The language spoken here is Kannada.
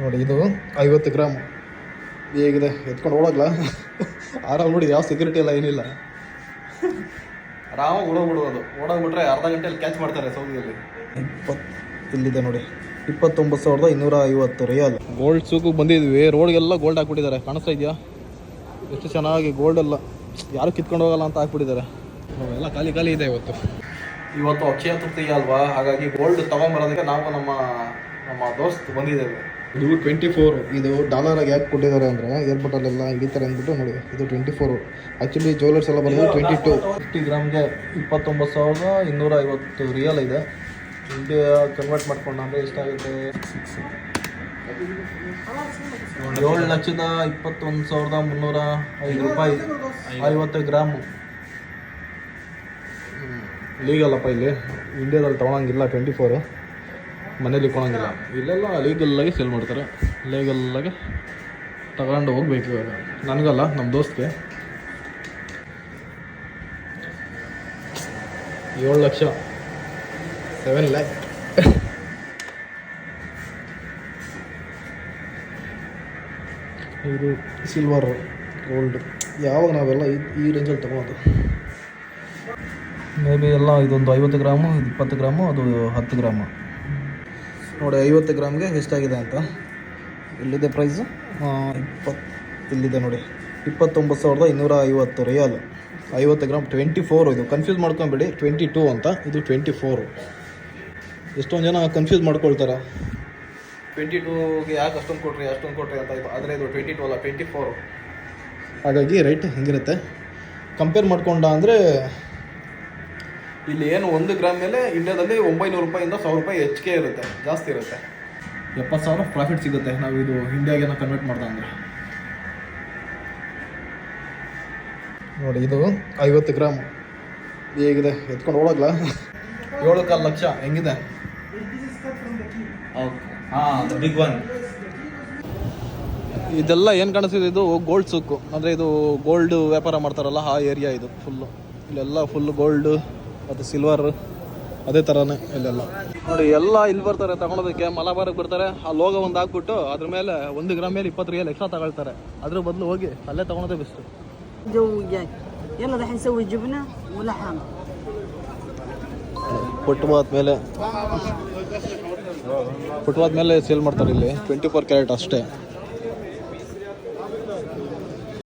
ನೋಡಿ ಇದು 50 ಗ್ರಾಮ್ ಹೇಗಿದೆ, ಎತ್ಕೊಂಡು ಓಡೋಗ್ಲ ಆರಾಮ್ ನೋಡಿ, ಯಾವ ಸೆಕ್ಯೂರಿಟಿ ಎಲ್ಲ ಏನಿಲ್ಲ, ಆರಾಮಾಗಿ ಓಡೋಗ್ಬಿಡ್ಬೋದು. ಓಡೋಗ್ಬಿಟ್ರೆ ಅರ್ಧ ಗಂಟೆಯಲ್ಲಿ ಕ್ಯಾಚ್ ಮಾಡ್ತಾರೆ ಸೌದಿಯಲ್ಲಿ. ಇಲ್ಲಿದೆ ನೋಡಿ, 29,250 ರಿಯಾಲ್. ಗೋಲ್ಡ್ ಸೂಕಿಗೆ ಬಂದಿದ್ವಿ, ರೋಡ್ಗೆಲ್ಲ ಗೋಲ್ಡ್ ಹಾಕ್ಬಿಟ್ಟಿದ್ದಾರೆ, ಕಾಣಿಸ್ತಾ ಇದೆಯಾ ಎಷ್ಟು ಚೆನ್ನಾಗಿ. ಗೋಲ್ಡ್ ಎಲ್ಲ ಯಾರು ಕಿತ್ಕೊಂಡು ಹೋಗಲ್ಲ ಅಂತ ಹಾಕ್ಬಿಟ್ಟಿದ್ದಾರೆ. ಎಲ್ಲ ಖಾಲಿ ಖಾಲಿ ಇದೆ ಇವತ್ತು ಅಕ್ಷಯ ತೃತೀಯ ಅಲ್ವಾ, ಹಾಗಾಗಿ ಗೋಲ್ಡ್ ತೊಗೊಂಬರೋದಕ್ಕೆ ನಾವು ನಮ್ಮ ದೋಸ್ತ್ ಬಂದಿದ್ದೇವೆ. ಇದು 24, ಇದು ಡಾಲರಾಗಿ ಯಾಕೆ ಕೊಟ್ಟಿದ್ದಾರೆ ಅಂದರೆ ಏರ್ಪೋರ್ಟಲ್ಲೆಲ್ಲ ಹಿಡಿತಾರೆ ಅಂದ್ಬಿಟ್ಟು. ನೋಡಿ ಇದು 24, ಆ್ಯಕ್ಚುಲಿ ಜ್ಯುವೆಲರ್ಸ್ ಎಲ್ಲ ಬಂದು 22. 50 ಗ್ರಾಮ್ಗೆ 29,250 ರಿಯಾಲ್ ಇದೆ. ಇಂಡಿಯಾ ಕನ್ವರ್ಟ್ ಮಾಡ್ಕೊಂಡು ಅಂದರೆ ಎಷ್ಟಾಗುತ್ತೆ, 7,21,305 ರೂಪಾಯಿ 50 ಗ್ರಾಮು. ಲೀಗಲ್ಲಪ್ಪ, ಇಲ್ಲಿ ಇಂಡಿಯಾದಲ್ಲಿ ತೊಗೊಳಂಗಿಲ್ಲ 24, ಮನೇಲಿ ಕೊಳಂಗಿಲ್ಲ. ಇಲ್ಲೆಲ್ಲ ಲೀಗಲ್ಲಾಗಿ ಸೇಲ್ ಮಾಡ್ತಾರೆ, ಲೀಗಲ್ಲಾಗಿ ತಗೊಂಡು ಹೋಗ್ಬೇಕು. ಇವಾಗ ನನಗಲ್ಲ, ನಮ್ಮ ದೋಸ್ತ್ಗೆ 7 ಲಕ್ಷ, 7 ಲ್ಯಾಕ್. ಇದು ಸಿಲ್ವರ್, ಗೋಲ್ಡ್, ಯಾವಾಗ ನಾವೆಲ್ಲ ಈ ರೇಂಜಲ್ಲಿ ತೊಗೊಳೋದು. ಮೇ ಬಿ ಎಲ್ಲ ಇದೊಂದು 50 ಗ್ರಾಮು, ಇದು 20 ಗ್ರಾಮು, ಅದು 10 ಗ್ರಾಮು. ನೋಡಿ 50 ಗ್ರಾಮ್ಗೆ ಎಷ್ಟಾಗಿದೆ ಅಂತ ಇಲ್ಲಿದೆ ಪ್ರೈಸು. ಇಲ್ಲಿದೆ ನೋಡಿ, 29,250 ರಿಯಾಲ್ 50 ಗ್ರಾಮ್. 24 ಇದು, ಕನ್ಫ್ಯೂಸ್ ಮಾಡ್ಕೊಂಬೇಡಿ, 22 ಅಂತ, ಇದು 24. ಎಷ್ಟೊಂದು ಜನ ಕನ್ಫ್ಯೂಸ್ ಮಾಡ್ಕೊಳ್ತಾರೆ, 22ಗೆ ಯಾಕೆ ಅಷ್ಟೊಂದು ಕೊಟ್ರಿ ಅಂತ. ಆದರೆ ಇದು 22 ಅಲ್ಲ, 24. ಹಾಗಾಗಿ ರೇಟ್ ಹಿಂಗಿರುತ್ತೆ. ಕಂಪೇರ್ ಮಾಡ್ಕೊಂಡ ಅಂದರೆ ಇಲ್ಲಿ ಏನು 1 ಗ್ರಾಮ್ ಮೇಲೆ ಇಂಡಿಯಾದಲ್ಲಿ 900 ರೂಪಾಯಿಂದ 1,000 ರೂಪಾಯಿ ಹೆಚ್ಚಿಗೆ ಇರುತ್ತೆ, ಜಾಸ್ತಿ ಇರುತ್ತೆ. 70,000 ಪ್ರಾಫಿಟ್ ಸಿಗುತ್ತೆ ನಾವು ಇದು ಇಂಡಿಯಾಗೆ ಕನ್ವರ್ಟ್ ಮಾಡ್ದಂಗೆ. ನೋಡಿ ಇದು 50 ಗ್ರಾಮ್ ಹೇಗಿದೆ, ಎತ್ಕೊಂಡು ಓಡೋಗ್ಲ. 7.25 ಲಕ್ಷ ಹೆಂಗಿದೆ. Big one. ಇದೆಲ್ಲ ಏನು ಕಾಣಿಸ್ತಿದೆ, ಇದು ಗೋಲ್ಡ್ ಸೂಕು, ಅಂದರೆ ಇದು ಗೋಲ್ಡ್ ವ್ಯಾಪಾರ ಮಾಡ್ತಾರಲ್ಲ ಆ ಏರಿಯಾ ಇದು ಫುಲ್ಲು. ಇಲ್ಲೆಲ್ಲ ಫುಲ್ ಗೋಲ್ಡ್ ಮತ್ತು ಸಿಲ್ವರ್ ಅದೇ ಥರನೇ ಇಲ್ಲೆಲ್ಲ. ನೋಡಿ ಎಲ್ಲ ಇಲ್ಲಿ ಬರ್ತಾರೆ ತಗೊಳೋದಕ್ಕೆ, ಮಲಬಾರಿಗೆ ಬರ್ತಾರೆ. ಆ ಲೋಗ ಒಂದು ಹಾಕ್ಬಿಟ್ಟು ಅದ್ರ ಮೇಲೆ 1 ಗ್ರಾಮ್ ಮೇಲೆ 20 ರಿಯಾಲ್ ಎಕ್ಸ್ಟ್ರಾ ತಗೊಳ್ತಾರೆ. ಅದ್ರ ಬದಲು ಹೋಗಿ ಅಲ್ಲೇ ತಗೊಳೋದೇ ಬೆಸ್ಟ್. ಪುಟ್ವಾದ ಮೇಲೆ ಸೇಲ್ ಮಾಡ್ತಾರೆ ಇಲ್ಲಿ 24 ಕ್ಯಾರೆಟ್ ಅಷ್ಟೇ.